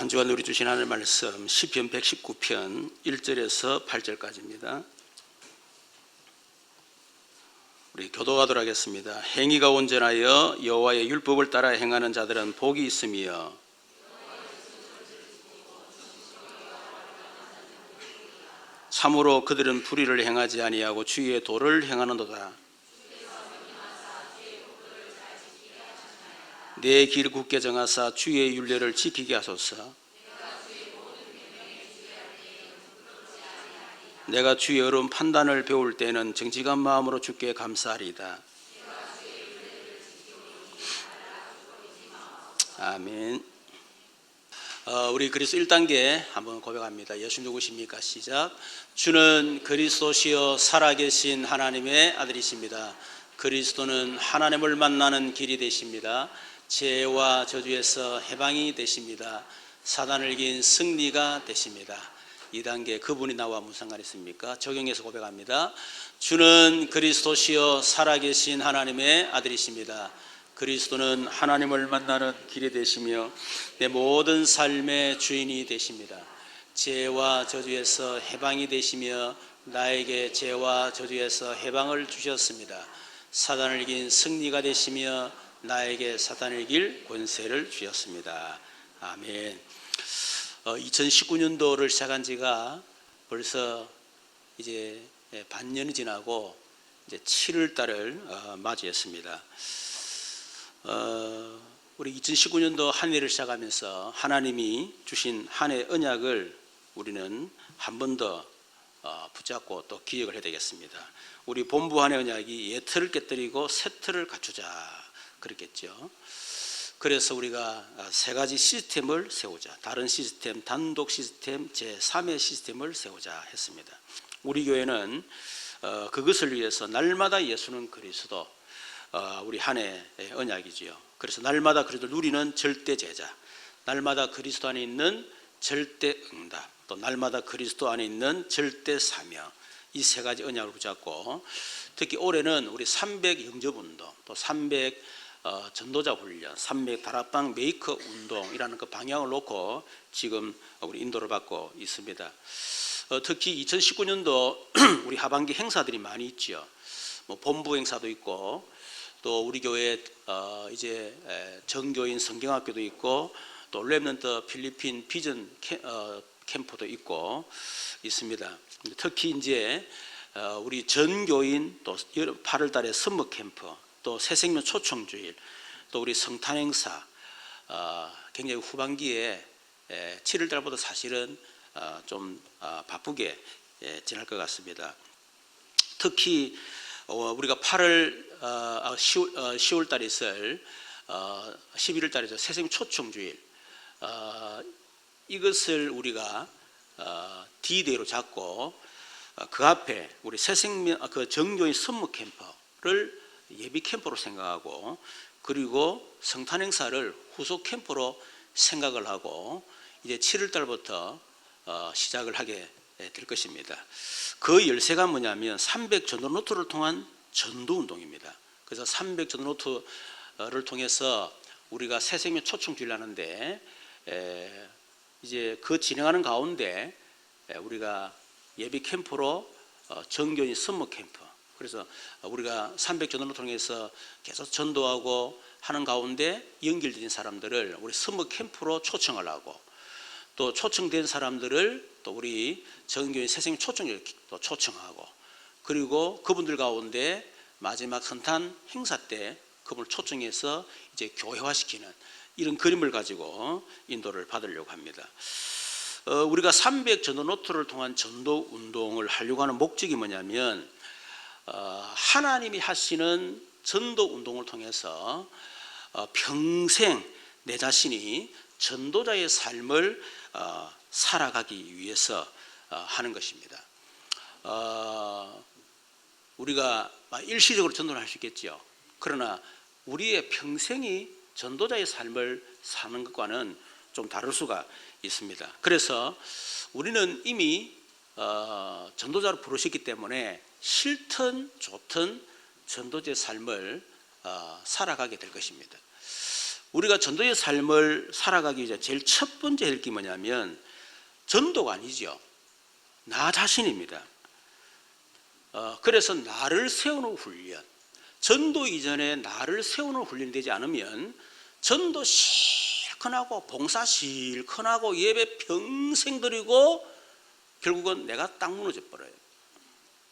한 주간 우리 주신 하나님의 말씀 시편 119편 1절에서 8절까지입니다. 우리 교도하도록 하겠습니다. 행위가 온전하여 여호와의 율법을 따라 행하는 자들은 복이 있으며 참으로 그들은 불의를 행하지 아니하고 주의 도를 행하는도다. 내 길 굳게 정하사 주의 율례를 지키게 하소서. 내가 주의 어려운 판단을 배울 때는 정직한 마음으로 주께 감사하리이다. 아멘. 우리 그리스도 1단계 한번 고백합니다. 예수 누구십니까? 시작. 주는 그리스도시요 살아계신 하나님의 아들이십니다. 그리스도는 하나님을 만나는 길이 되십니다. 죄와 저주에서 해방이 되십니다. 사단을 이긴 승리가 되십니다. 2단계 그분이 나와 무슨 상관이 있습니까? 적용해서 고백합니다. 주는 그리스도시요 살아계신 하나님의 아들이십니다. 그리스도는 하나님을 만나는 길이 되시며 내 모든 삶의 주인이 되십니다. 죄와 저주에서 해방이 되시며 나에게 죄와 저주에서 해방을 주셨습니다. 사단을 이긴 승리가 되시며 나에게 사단을 이길 권세를 주셨습니다. 아멘. 2019년도를 시작한 지가 벌써 이제 반년이 지나고 이제 7월 달을 맞이했습니다. 우리 2019년도 한 해를 시작하면서 하나님이 주신 한 해 언약을 우리는 한 번 더 붙잡고 또 기억을 해야 되겠습니다. 우리 본부 한 해 언약이 옛틀을 깨뜨리고 새 틀을 갖추자 그랬겠죠. 그래서 우리가 세 가지 시스템을 세우자. 다른 시스템, 단독 시스템, 제3의 시스템을 세우자 했습니다. 우리 교회는 그것을 위해서 날마다 예수는 그리스도, 우리 한 해의 언약이지요. 그래서 날마다 그리스도 누리는 절대 제자, 날마다 그리스도 안에 있는 절대 응답, 또 날마다 그리스도 안에 있는 절대 사명, 이 세 가지 언약을 붙잡고 특히 올해는 우리 300 영접운동, 또 300 전도자 훈련, 300 다락방 메이커 운동이라는 그 방향을 놓고 지금 우리 인도를 받고 있습니다. 특히 2019년도 우리 하반기 행사들이 많이 있죠. 뭐 본부 행사도 있고 또 우리 교회 이제 정교인 성경학교도 있고 또 렘넌트 필리핀 비전 캠프도 있고 있습니다. 특히 이제 우리 전교인 또 8월 달에 선머 캠프, 또 새생명 초청주일, 또 우리 성탄 행사, 굉장히 후반기에 7월 달보다 사실은 좀 바쁘게 지날 것 같습니다. 특히 우리가 10월 달에 있을 11월 달에 새생명 초청주일, 이것을 우리가 D-Day로 잡고 그 앞에 우리 새생명 그 정교인 선무 캠프를 예비 캠프로 생각하고 그리고 성탄 행사를 후속 캠프로 생각을 하고 이제 7월 달부터 시작을 하게 될 것입니다. 그 열쇠가 뭐냐면 300 전도 노트를 통한 전도 운동입니다. 그래서 300 전도 노트를 통해서 우리가 새생명 초청주의를 하는데 이제 그 진행하는 가운데 우리가 예비 캠프로 정교인 선무 캠프, 그래서 우리가 300 전도를 통해서 계속 전도하고 하는 가운데 연결된 사람들을 우리 선무 캠프로 초청을 하고 또 초청된 사람들을 또 우리 정교인 새생명 초청을 또 초청하고 그리고 그분들 가운데 마지막 성탄 행사 때 그분을 초청해서 이제 교회화시키는 이런 그림을 가지고 인도를 받으려고 합니다. 우리가 300 전도 노트를 통한 전도 운동을 하려고 하는 목적이 뭐냐면 하나님이 하시는 전도 운동을 통해서 평생 내 자신이 전도자의 삶을 살아가기 위해서 하는 것입니다. 우리가 일시적으로 전도를 할 수 있겠죠. 그러나 우리의 평생이 전도자의 삶을 사는 것과는 좀 다를 수가 있습니다. 그래서 우리는 이미 전도자로 부르셨기 때문에 싫든 좋든 전도자의 삶을 살아가게 될 것입니다. 우리가 전도의 삶을 살아가기 위해 제일 첫 번째 할 게 뭐냐면 전도가 아니죠. 나 자신입니다. 그래서 나를 세우는 훈련, 전도 이전에 나를 세우는 훈련이 되지 않으면 전도 실컷 하고 봉사 실컷 하고 예배 평생 드리고 결국은 내가 딱 무너져 버려요.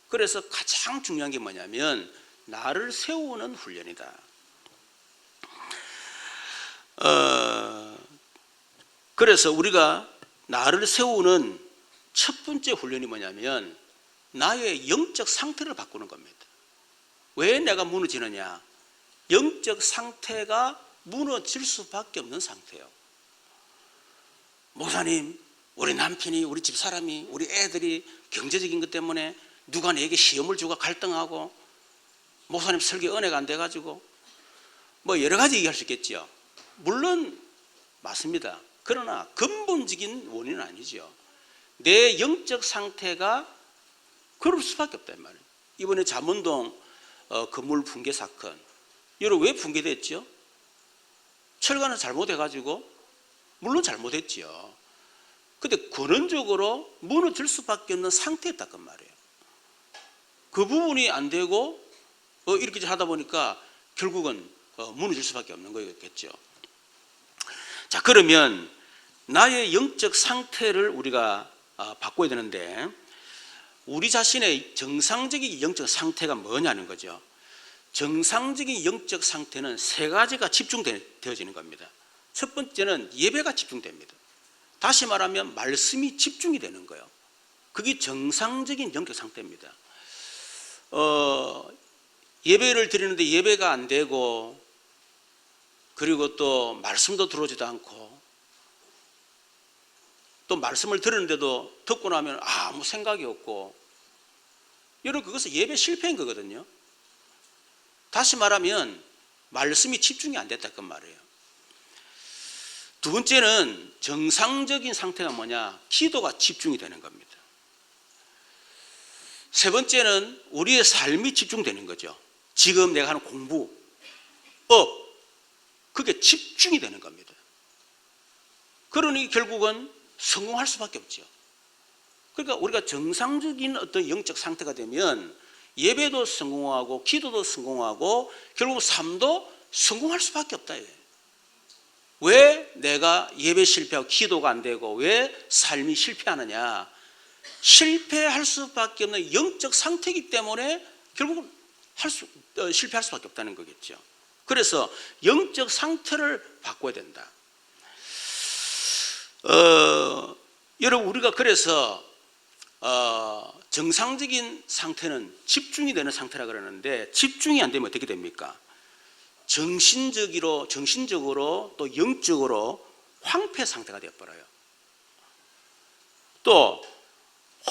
그래서 가장 중요한 게 뭐냐면 나를 세우는 훈련이다. 그래서 우리가 나를 세우는 첫 번째 훈련이 뭐냐면 나의 영적 상태를 바꾸는 겁니다. 왜 내가 무너지느냐? 영적 상태가 무너질 수밖에 없는 상태예요. 목사님, 우리 남편이, 우리 집사람이, 우리 애들이 경제적인 것 때문에 누가 내게 시험을 주고 갈등하고 목사님 설교 은혜가 안 돼가지고 뭐 여러 가지 얘기할 수 있겠죠. 물론 맞습니다. 그러나 근본적인 원인은 아니죠. 내 영적 상태가 그럴 수밖에 없단 말이에요. 이번에 잠원동 건물 붕괴 사건, 여러분 왜 붕괴됐죠? 철관을 잘못해가지고, 물론 잘못했죠. 근데 근원적으로 무너질 수밖에 없는 상태였단 말이에요. 그 부분이 안 되고 이렇게 하다 보니까 결국은 무너질 수밖에 없는 거겠죠. 자, 그러면 나의 영적 상태를 우리가 바꿔야 되는데 우리 자신의 정상적인 영적 상태가 뭐냐는 거죠. 정상적인 영적 상태는 세 가지가 집중되어지는 겁니다. 첫 번째는 예배가 집중됩니다. 다시 말하면 말씀이 집중이 되는 거예요. 그게 정상적인 영적 상태입니다. 예배를 드리는데 예배가 안 되고, 그리고 또 말씀도 들어오지도 않고, 또 말씀을 들었는데도 듣고 나면 아무 생각이 없고, 여러분 그것은 예배 실패인 거거든요. 다시 말하면 말씀이 집중이 안 됐다 그 말이에요. 두 번째는 정상적인 상태가 뭐냐? 기도가 집중이 되는 겁니다. 세 번째는 우리의 삶이 집중되는 거죠. 지금 내가 하는 공부, 그게 집중이 되는 겁니다. 그러니 결국은 성공할 수밖에 없죠. 그러니까 우리가 정상적인 어떤 영적 상태가 되면 예배도 성공하고 기도도 성공하고 결국 삶도 성공할 수밖에 없다. 왜 내가 예배 실패하고 기도가 안 되고 왜 삶이 실패하느냐? 실패할 수밖에 없는 영적 상태이기 때문에 결국은 실패할 수밖에 없다는 거겠죠. 그래서 영적 상태를 바꿔야 된다. 여러분 우리가 그래서 정상적인 상태는 집중이 되는 상태라 그러는데 집중이 안 되면 어떻게 됩니까? 정신적으로 또 영적으로 황폐 상태가 되어버려요. 또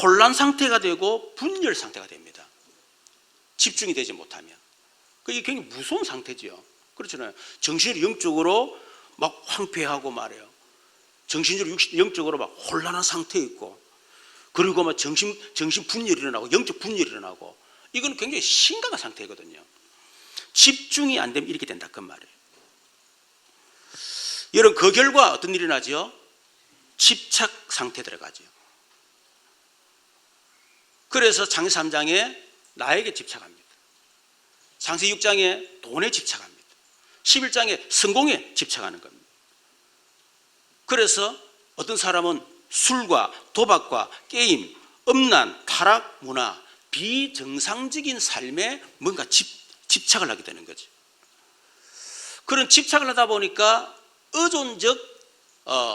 혼란 상태가 되고 분열 상태가 됩니다. 집중이 되지 못하면. 이게 굉장히 무서운 상태죠. 그렇잖아요. 정신으로 영적으로 막 황폐하고 말이에요. 정신적으로 영적으로 막 혼란한 상태에 있고, 그리고 막 정신 분열이 일어나고 영적 분열이 일어나고, 이건 굉장히 심각한 상태거든요. 집중이 안 되면 이렇게 된다 그 말이에요. 여러분 그 결과 어떤 일이 나죠? 집착 상태에 들어가죠. 그래서 창세기 3장에 나에게 집착합니다. 창세기 6장에 돈에 집착합니다. 11장에 성공에 집착하는 겁니다. 그래서 어떤 사람은 술과 도박과 게임, 음란, 타락 문화, 비정상적인 삶에 뭔가 집착을 하게 되는 거죠. 그런 집착을 하다 보니까 의존적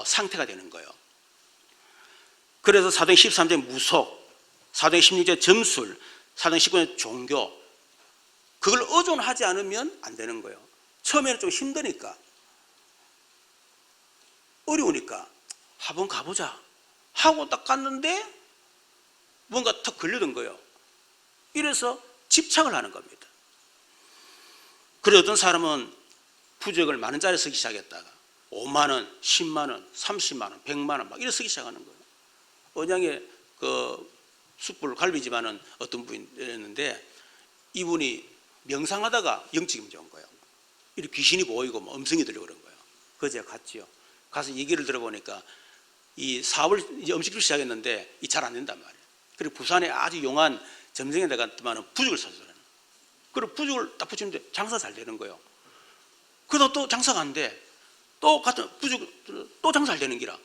상태가 되는 거예요. 그래서 사도행 13절 무속, 사도행 16절 점술, 사도행 19절 종교, 그걸 의존하지 않으면 안 되는 거예요. 처음에는 좀 힘드니까, 어려우니까 한번 가보자 하고 딱 갔는데 뭔가 턱 걸리던 거예요. 이래서 집착을 하는 겁니다. 그래서 어떤 사람은 부적을 만 원짜리 쓰기 시작했다가 5만 원, 10만 원, 30만 원, 100만 원 막 이래 쓰기 시작하는 거예요. 언양에 그 숯불 갈비집하는 어떤 분이었는데 이분이 명상하다가 영적이 문제 온 거예요. 이렇게 귀신이 보이고 뭐 음성이 들리고 그런 거예요. 그제 갔지요. 가서 얘기를 들어보니까 이 사업을 이제 음식을 시작했는데 이 잘 안 된단 말이에요. 그리고 부산에 아주 용한 점쟁이 데갔더만은 부죽을 사주더라는. 그리고 부죽을 딱 붙이는데 장사 잘 되는 거예요. 그러다 또 장사가 안 돼. 또 같은 부죽 또 장사 잘 되는 기라.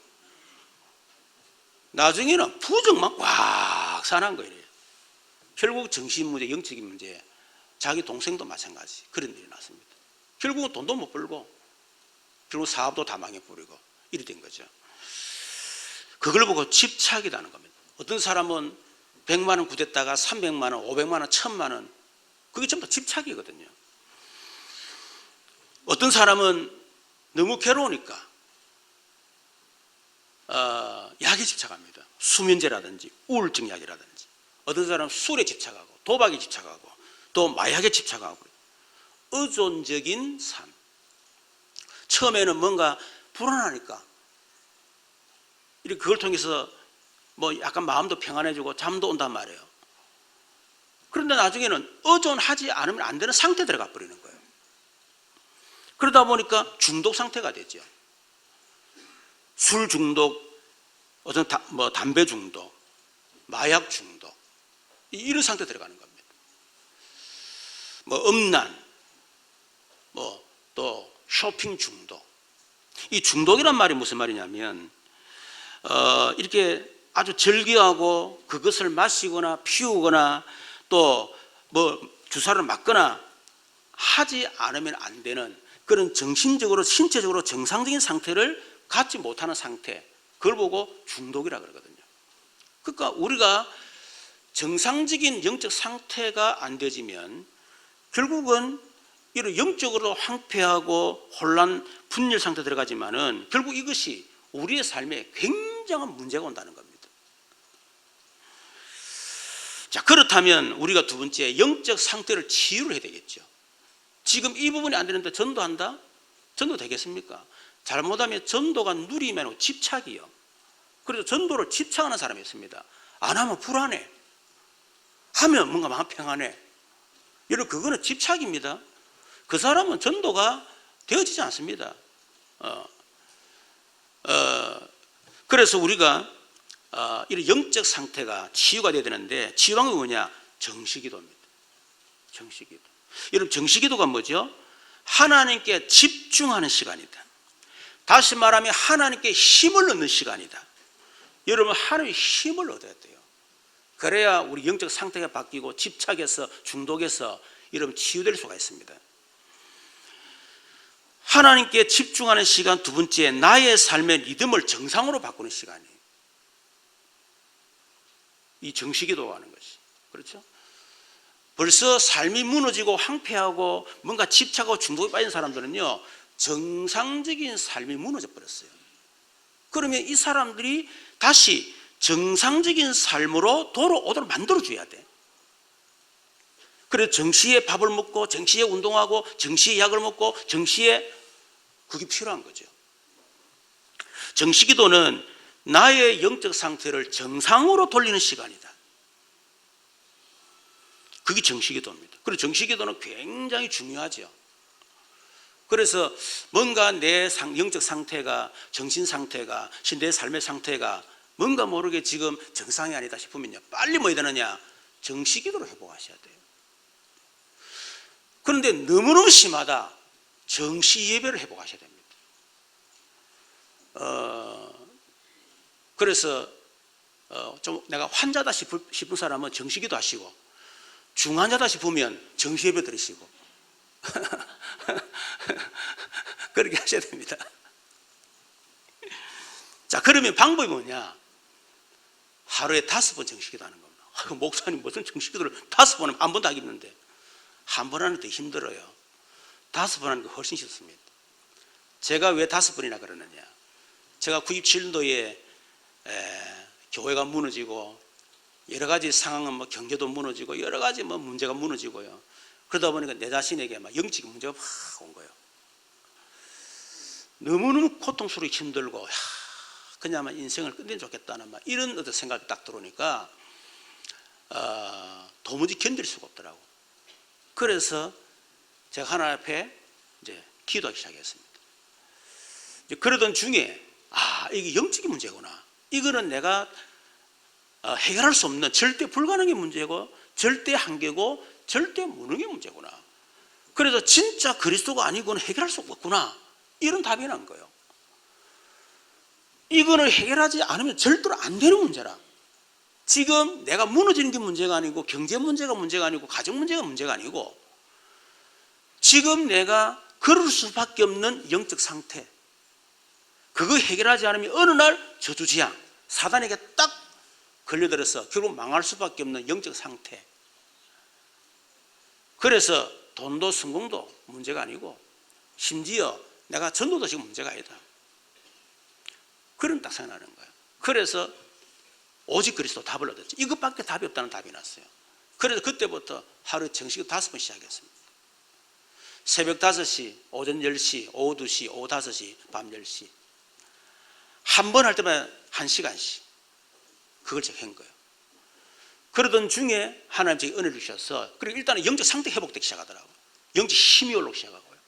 나중에는 부죽만 꽉 사는 거예요. 결국 정신 문제, 영적인 문제, 자기 동생도 마찬가지 그런 일이 났습니다. 결국은 돈도 못 벌고 결국 사업도 다 망해버리고 이리 된 거죠. 그걸 보고 집착이라는 겁니다. 어떤 사람은 100만 원 구댔다가 300만 원, 500만 원, 1000만 원 그게 전부 다 집착이거든요. 어떤 사람은 너무 괴로우니까 약에 집착합니다. 수면제라든지 우울증 약이라든지. 어떤 사람은 술에 집착하고 도박에 집착하고 또 마약에 집착하고 의존적인 삶. 처음에는 뭔가 불안하니까 이렇게 그걸 통해서 뭐 약간 마음도 평안해지고 잠도 온단 말이에요. 그런데 나중에는 의존하지 않으면 안 되는 상태에 들어가 버리는 거예요. 그러다 보니까 중독 상태가 되죠. 술 중독, 어떤 담배 중독, 마약 중독 이런 상태에 들어가는 겁니다. 뭐 음란, 뭐 또 쇼핑 중독. 이 중독이란 말이 무슨 말이냐면 이렇게 아주 절기하고 그것을 마시거나 피우거나 또 뭐 주사를 맞거나 하지 않으면 안 되는 그런 정신적으로 신체적으로 정상적인 상태를 갖지 못하는 상태, 그걸 보고 중독이라 그러거든요. 그러니까 우리가 정상적인 영적 상태가 안 되지면 결국은 이런 영적으로 황폐하고 혼란, 분열 상태에 들어가지만은 결국 이것이 우리의 삶에 굉장한 문제가 온다는 겁니다. 자, 그렇다면 우리가 두 번째 영적 상태를 치유를 해야 되겠죠. 지금 이 부분이 안 되는데 전도한다? 전도 되겠습니까? 잘못하면 전도가 누리면 집착이요. 그래서 전도를 집착하는 사람이 있습니다. 안 하면 불안해. 하면 뭔가 마음 평안해. 여러분 그거는 집착입니다. 그 사람은 전도가 되어지지 않습니다. 그래서 우리가 이런 영적 상태가 치유가 되어야 되는데 치유 방법이 뭐냐? 정시기도입니다. 정시기도. 여러분 정시기도가 뭐죠? 하나님께 집중하는 시간이다. 다시 말하면 하나님께 힘을 얻는 시간이다. 여러분 하나님의 힘을 얻어야 돼요. 그래야 우리 영적 상태가 바뀌고 집착에서 중독에서 여러분 치유될 수가 있습니다. 하나님께 집중하는 시간 두 번째, 나의 삶의 리듬을 정상으로 바꾸는 시간이에요. 이 정시기도 하는 것이. 그렇죠? 벌써 삶이 무너지고 황폐하고 뭔가 집착하고 중독에 빠진 사람들은요, 정상적인 삶이 무너져 버렸어요. 그러면 이 사람들이 다시 정상적인 삶으로 돌아오도록 만들어줘야 돼. 그래서 정시에 밥을 먹고 정시에 운동하고 정시에 약을 먹고 정시에 그게 필요한 거죠. 정시기도는 나의 영적 상태를 정상으로 돌리는 시간이다. 그게 정시기도입니다. 그리고 정시기도는 굉장히 중요하죠. 그래서 뭔가 내 영적 상태가, 정신 상태가, 내 삶의 상태가 뭔가 모르게 지금 정상이 아니다 싶으면요, 빨리 뭐 해야 되느냐? 정시기도로 회복하셔야 돼요. 그런데 너무너무 심하다. 정시 예배를 회복하셔야 됩니다. 그래서 좀 내가 환자다 싶은 사람은 정시기도 하시고, 중환자다 싶으면 정시 예배 드리시고 그렇게 하셔야 됩니다. 자, 그러면 방법이 뭐냐? 하루에 5번 정시기도 하는 겁니다. 목사님 무슨 정시기도를 5번은 한 번도 하겠는데, 한 번 하는 게 더 힘들어요. 5번 하는 게 훨씬 쉽습니다. 제가 왜 5번이나 그러느냐? 제가 97년도에 교회가 무너지고 여러 가지 상황은 뭐 경제도 무너지고 여러 가지 뭐 문제가 무너지고요. 그러다 보니까 내 자신에게 막 영적인 문제가 막 온 거예요. 너무너무 고통스럽고 힘들고 그냥 인생을 끝내면 좋겠다는 막 이런 어떤 생각이 딱 들어오니까 도무지 견딜 수가 없더라고. 그래서 제가 하나님 앞에 이제 기도하기 시작했습니다. 그러던 중에 이게 영적인 문제구나. 이거는 내가 해결할 수 없는 절대 불가능의 문제고 절대 한계고 절대 무능의 문제구나. 그래서 진짜 그리스도가 아니고는 해결할 수 없구나. 이런 답이 난 거예요. 이거는 해결하지 않으면 절대로 안 되는 문제라. 지금 내가 무너지는 게 문제가 아니고 경제 문제가 문제가 아니고 가정 문제가 문제가 아니고 지금 내가 그럴 수밖에 없는 영적 상태, 그거 해결하지 않으면 어느 날 저주지향, 사단에게 딱 걸려들어서 결국 망할 수밖에 없는 영적 상태. 그래서 돈도 성공도 문제가 아니고 심지어 내가 전도도 지금 문제가 아니다. 그런 딱 생각나는 거예요. 그래서 오직 그리스도 답을 얻었지. 이것밖에 답이 없다는 답이 났어요. 그래서 그때부터 하루에 정식 5번 시작했습니다. 새벽 5시, 오전 10시, 오후 2시, 오후 5시, 밤 10시. 한 번 할 때마다 1시간씩. 그걸 제가 한 거예요. 그러던 중에 하나님 제게 은혜를 주셔서, 그리고 일단은 영적 상태 회복되기 시작하더라고요. 영적 힘이 올라오기 시작하고요.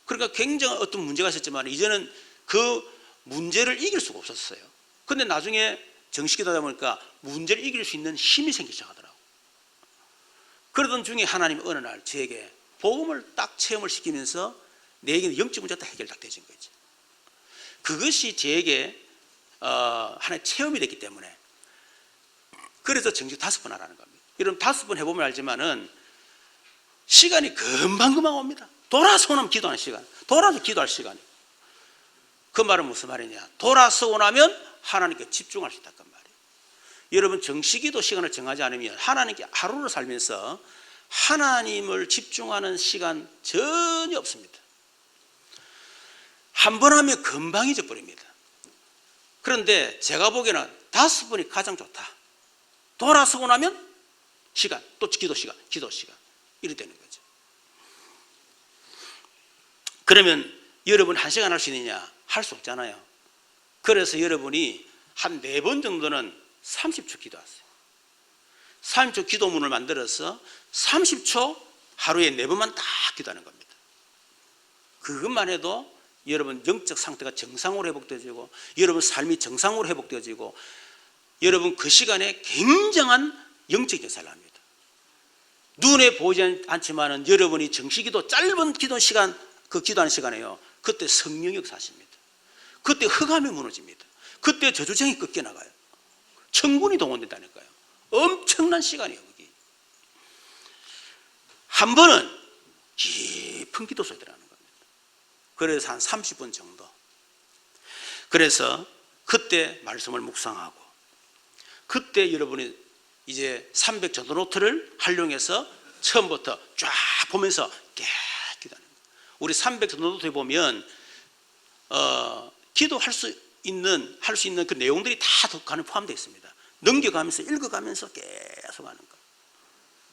그러니까 굉장히 어떤 문제가 있었지만 이제는 그 문제를 이길 수가 없었어요. 근데 나중에 정식이 되다 보니까 문제를 이길 수 있는 힘이 생기기 시작하더라고요. 그러던 중에 하나님이 어느 날 저에게 복음을 딱 체험을 시키면서 내게는 영적 문제가 딱 해결 딱 되진 거지. 그것이 저에게 하나의 체험이 됐기 때문에, 그래서 정식 5번 하라는 겁니다. 여러분 5번 해보면 알지만은 시간이 금방금방 옵니다. 돌아서 오면 기도하는 시간, 돌아서 기도할 시간이. 그 말은 무슨 말이냐? 돌아서고 나면 하나님께 집중할 수 있다는 말이에요. 여러분 정식기도 시간을 정하지 않으면 하나님께 하루를 살면서 하나님을 집중하는 시간 전혀 없습니다. 한 번 하면 금방 잊어버립니다. 그런데 제가 보기에는 5번이 가장 좋다. 돌아서고 나면 시간, 또 기도 시간, 이렇게 되는 거죠. 그러면 여러분 1시간 할 수 있느냐? 할 수 없잖아요. 그래서 여러분이 한 4번 정도는 30초 기도하세요. 30초 기도문을 만들어서 30초 하루에 4번만 딱 기도하는 겁니다. 그것만 해도 여러분 영적 상태가 정상으로 회복되어지고 여러분 삶이 정상으로 회복되어지고 여러분 그 시간에 굉장한 영적 역사를 합니다. 눈에 보이지 않지만 여러분이 정식기도 짧은 기도 시간, 그 기도하는 시간에요, 그때 성령 역사하십니다. 그때 흑암이 무너집니다. 그때 저주쟁이 꺾여나가요. 천군이 동원된다니까요. 엄청난 시간이에요. 거기 한 번은 깊은 기도 속에 들어가는 겁니다. 그래서 한 30분 정도. 그래서 그때 말씀을 묵상하고 그때 여러분이 이제 300 전도 노트를 활용해서 처음부터 쫙 보면서 기도하는 거예요. 우리 300 전도 노트에 보면 기도할 수 있는 그 내용들이 다 독간에 포함되어 있습니다. 넘겨가면서 읽어가면서 계속 하는 거.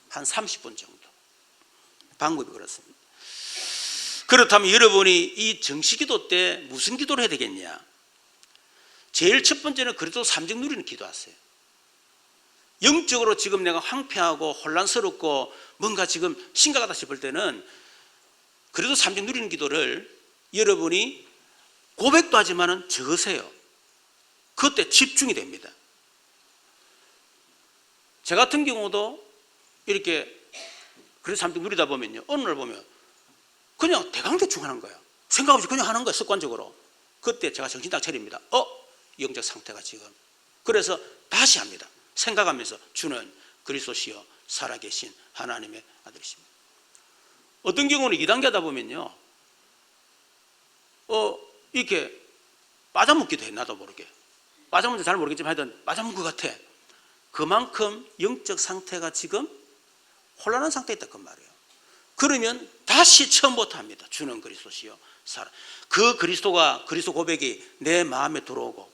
한 30분 정도. 방법이 그렇습니다. 그렇다면 여러분이 이 정식기도 때 무슨 기도를 해야 되겠냐? 제일 첫 번째는 그래도 삼정 누리는 기도하세요. 영적으로 지금 내가 황폐하고 혼란스럽고 뭔가 지금 심각하다 싶을 때는 그래도 삼정 누리는 기도를 여러분이 고백도 하지만은 적으세요. 그때 집중이 됩니다. 저 같은 경우도 이렇게 그래서 삼정 누리다 보면요, 어느 날 보면 그냥 대강대충 하는 거예요. 생각 없이 그냥 하는 거예요, 습관적으로. 그때 제가 정신 딱 차립니다. 영적 상태가 지금. 그래서 다시 합니다. 생각하면서 주는 그리스도시요 살아계신 하나님의 아들이십니다. 어떤 경우는 2단계 하다 보면요, 이렇게 빠져먹기도 해. 나도 모르게 빠져먹는지 잘 모르겠지만 하여튼 빠져먹은 것 같아. 그만큼 영적 상태가 지금 혼란한 상태에 있다는 말이에요. 그러면 다시 처음부터 합니다. 주는 그리스도시요 살아. 그 그리스도가, 그리스도 고백이 내 마음에 들어오고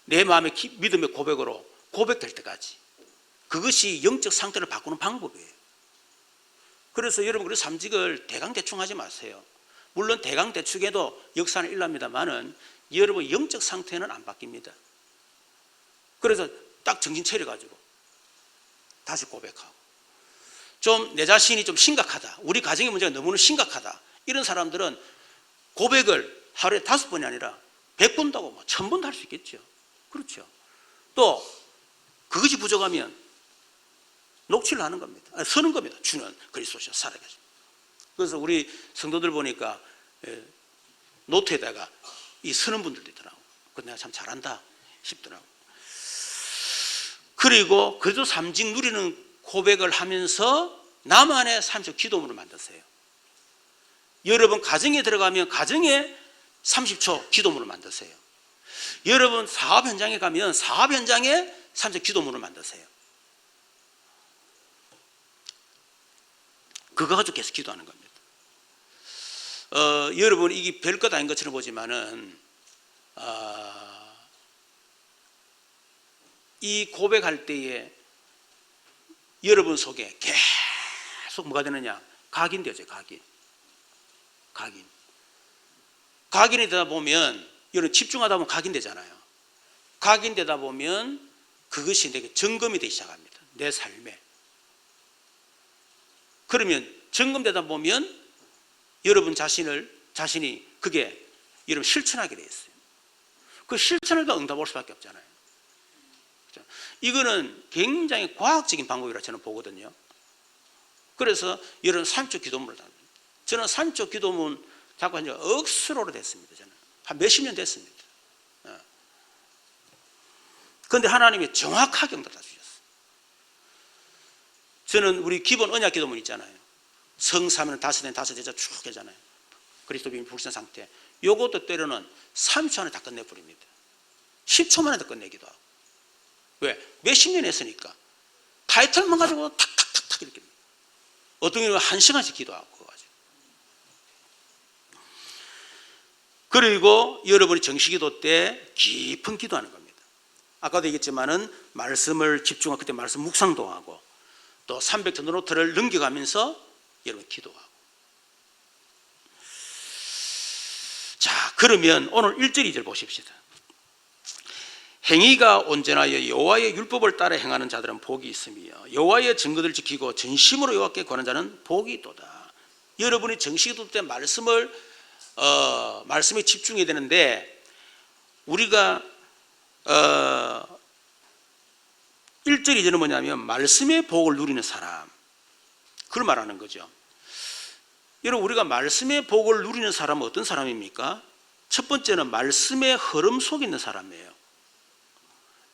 내 마음의 믿음의 고백으로 고백될 때까지, 그것이 영적 상태를 바꾸는 방법이에요. 그래서 여러분 그래서 삼직을 대강대충 하지 마세요. 물론 대강대충해도 역사는 일납니다만은 여러분 영적 상태는 안 바뀝니다. 그래서 딱 정신 차려가지고 다시 고백하고, 좀 내 자신이 좀 심각하다, 우리 가정의 문제가 너무나 심각하다, 이런 사람들은 고백을 하루에 5번이 아니라 100번도 하고 1000번도 할 수 있겠죠. 그렇죠. 또 그것이 부족하면 녹취를 하는 겁니다. 서는 겁니다. 주는 그리스도시여 살아계십니다. 그래서 우리 성도들 보니까 노트에다가 이 서는 분들도 있더라고. 그거 내가 참 잘한다 싶더라고. 그리고 그래도 삼직 누리는 고백을 하면서 나만의 삶적 기도문을 만드세요. 여러분 가정에 들어가면 가정에 30초 기도문을 만드세요. 여러분 사업 현장에 가면 사업 현장에 삶적 기도문을 만드세요. 그거 가지고 계속 기도하는 겁니다. 여러분 이게 별것 아닌 것처럼 보지만은 이 고백할 때에 여러분 속에 계속 뭐가 되느냐? 각인되죠. 각인이 되다 보면 여러분 집중하다 보면 각인되잖아요. 각인되다 보면 그것이 내게 점검이 되기 시작합니다. 내 삶에. 그러면 점검되다 보면 여러분 자신이 그게 여러분 실천하게 돼 있어요. 그 실천을 더 응답할 수밖에 없잖아요. 그렇죠? 이거는 굉장히 과학적인 방법이라 저는 보거든요. 그래서 여러분 삶적 기도문을 합니다. 저는 삶적 기도문 자꾸 한 지 억수로 됐습니다. 저는 한 몇십 년 됐습니다. 그런데 하나님이 정확하게 응답해 주셨어요. 저는 우리 기본 언약 기도문 있잖아요. 성사면 다섯엔 다섯 제자 쭉 하잖아요. 그리스도 비밀 불신 상태. 요것도 때로는 30초 안에 다 끝내버립니다. 10초 만에 다 끝내기도 하고. 왜? 몇십 년 했으니까. 타이틀만 가지고 탁탁탁탁 이렇게. 어떤 경우는 1시간씩 기도하고. 그거 가지고. 그리고 여러분이 정식기도 때 깊은 기도하는 겁니다. 아까도 얘기했지만은 말씀을 집중하고 그때 말씀 묵상도 하고 또 300전 노트를 넘겨가면서 여러분 기도하고. 자, 그러면 오늘 1절 2절 보십시다. 행위가 온전하여 여호와의 율법을 따라 행하는 자들은 복이 있으며 여호와의 증거들을 지키고 전심으로 여호와께 구하는 자는 복이 있도다. 여러분이 정식기도 때 말씀에 집중해야 되는데 우리가 1절 2절은 뭐냐면 말씀의 복을 누리는 사람, 그걸 말하는 거죠. 여러분 우리가 말씀의 복을 누리는 사람은 어떤 사람입니까? 첫 번째는 말씀의 흐름 속에 있는 사람이에요.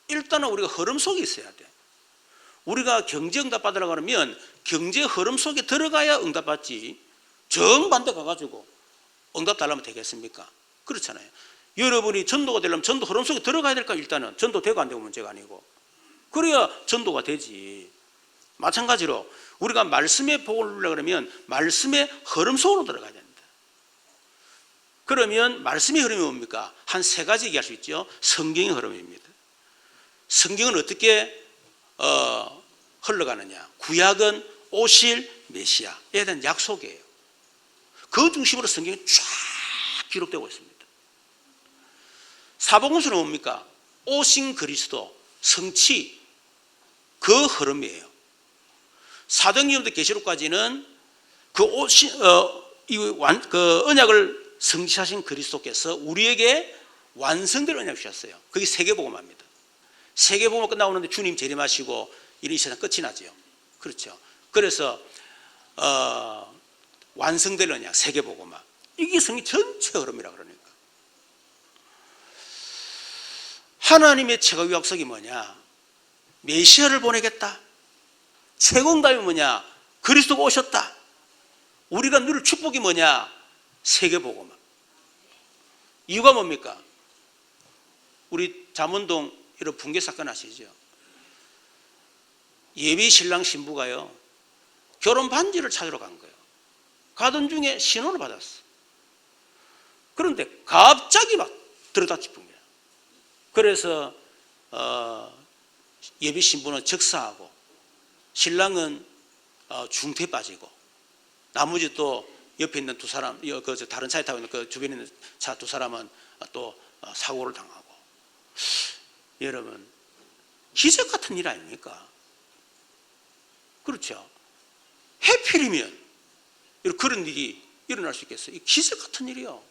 일단은 우리가 흐름 속에 있어야 돼. 우리가 경제 응답 받으려고 하면 경제 흐름 속에 들어가야 응답 받지 정반대 가가지고 응답 달라면 되겠습니까? 그렇잖아요. 여러분이 전도가 되려면 전도 흐름 속에 들어가야 될까? 일단은 전도 되고 안 되고 문제가 아니고 그래야 전도가 되지. 마찬가지로 우리가 말씀의 복을 누리려고 그러면 말씀의 흐름 속으로 들어가야 됩니다. 그러면 말씀의 흐름이 뭡니까? 한 세 가지 얘기할 수 있죠. 성경의 흐름입니다. 성경은 어떻게 흘러가느냐? 구약은 오실 메시아에 대한 약속이에요. 그 중심으로 성경이 쫙 기록되고 있습니다. 사복음서는 뭡니까? 오신 그리스도, 성취, 그 흐름이에요. 사도행전부터 계시록까지는 그 언약을 성취하신 그리스도께서 우리에게 완성될 언약을 주셨어요. 그게 세계복음화입니다. 세계복음화 끝나고 있는데 주님 재림하시고 이 세상 끝이 나죠. 그렇죠. 그래서 완성될 언약, 세계복음화. 이게 성경 전체 흐름이라 그러니까. 하나님의 최고 약속이 뭐냐? 메시아를 보내겠다. 최고 응답이 뭐냐? 그리스도가 오셨다. 우리가 누릴 축복이 뭐냐? 세계복음화. 이유가 뭡니까? 우리 잠원동 이런 붕괴 사건 아시죠? 예비 신랑 신부가요 결혼 반지를 찾으러 간 거예요. 가던 중에 신호를 받았어. 그런데 갑자기 막 들어다 짚은 거야. 그래서 예비 신부는 즉사하고 신랑은 중태에 빠지고 나머지 또 옆에 있는 두 사람, 다른 차에 타고 있는 그 주변에 있는 차 두 사람은 또 사고를 당하고. 여러분 기적 같은 일 아닙니까? 그렇죠. 해필이면 그런 일이 일어날 수 있겠어요. 기적 같은 일이요.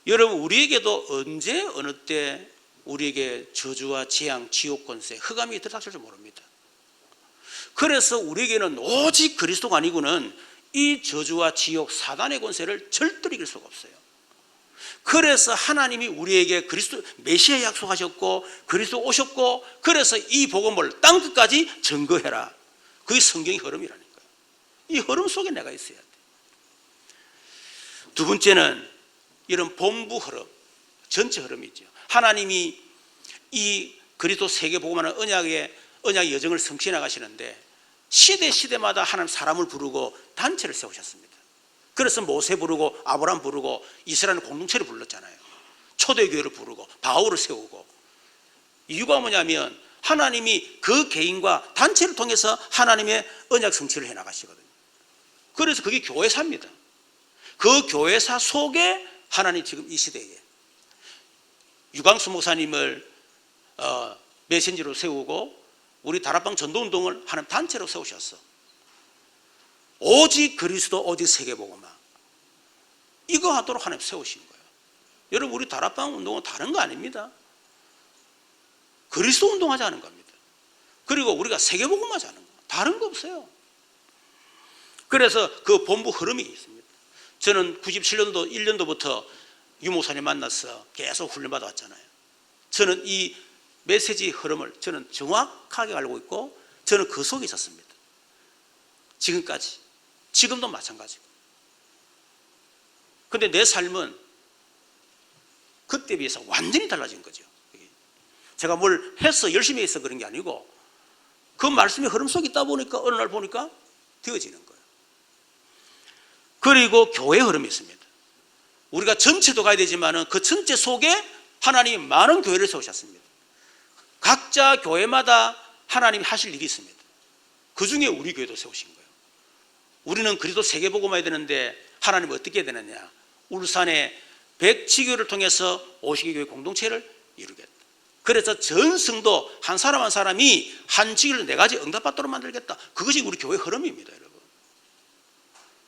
여러분, 우리에게도 언제 어느 때 우리에게 저주와 재앙, 지옥 권세, 흑암이 들어닥칠 줄 모릅니다. 그래서 우리에게는 오직 그리스도가 아니고는 이 저주와 지옥, 사단의 권세를 절대로 이길 수가 없어요. 그래서 하나님이 우리에게 그리스도 메시아 약속하셨고 그리스도 오셨고, 그래서 이 복음을 땅 끝까지 증거해라. 그게 성경의 흐름이라니까요. 이 흐름 속에 내가 있어야 돼. 두 번째는 이런 본부 흐름, 전체 흐름이죠. 하나님이 이 그리스도 세계 복음하는 언약의 여정을 성취해 나가시는데, 시대마다 하나님 사람을 부르고 단체를 세우셨습니다. 그래서 모세 부르고 아브라함 부르고 이스라엘 공동체를 불렀잖아요. 초대교회를 부르고 바울을 세우고. 이유가 뭐냐면 하나님이 그 개인과 단체를 통해서 하나님의 언약 성취를 해나가시거든요. 그래서 그게 교회사입니다. 그 교회사 속에 하나님 지금 이 시대에 유광수 목사님을 메신저로 세우고 우리 다락방 전도운동을 하는 단체로 세우셨어. 오직 그리스도, 오직 세계복음화, 이거 하도록 하나님 세우신 거예요. 여러분, 우리 다락방 운동은 다른 거 아닙니다. 그리스도 운동하자는 겁니다. 그리고 우리가 세계복음화하자는 거, 다른 거 없어요. 그래서 그 본부 흐름이 있습니다. 저는 97년도 1년도부터 유 목사님 만나서 계속 훈련받아 왔잖아요. 저는 이 메시지 흐름을 저는 정확하게 알고 있고 저는 그 속에 있었습니다. 지금까지, 지금도 마찬가지고. 근데 내 삶은 그때 비해서 완전히 달라진 거죠. 제가 뭘 해서 열심히 해서 그런 게 아니고 그 말씀의 흐름 속에 있다 보니까 어느 날 보니까 되어지는 거예요. 그리고 교회 흐름이 있습니다. 우리가 전체도 가야 되지만 그 전체 속에 하나님이 많은 교회를 세우셨습니다. 각자 교회마다 하나님이 하실 일이 있습니다. 그 중에 우리 교회도 세우신 거예요. 우리는 그리스도 세계복음화해야 되는데 하나님은 어떻게 해야 되느냐? 울산의 100지교를 통해서 50개 교회 공동체를 이루겠다. 그래서 전 성도 한 사람 한 사람이 한 지교를 4가지 응답받도록 만들겠다. 그것이 우리 교회 흐름입니다, 여러분.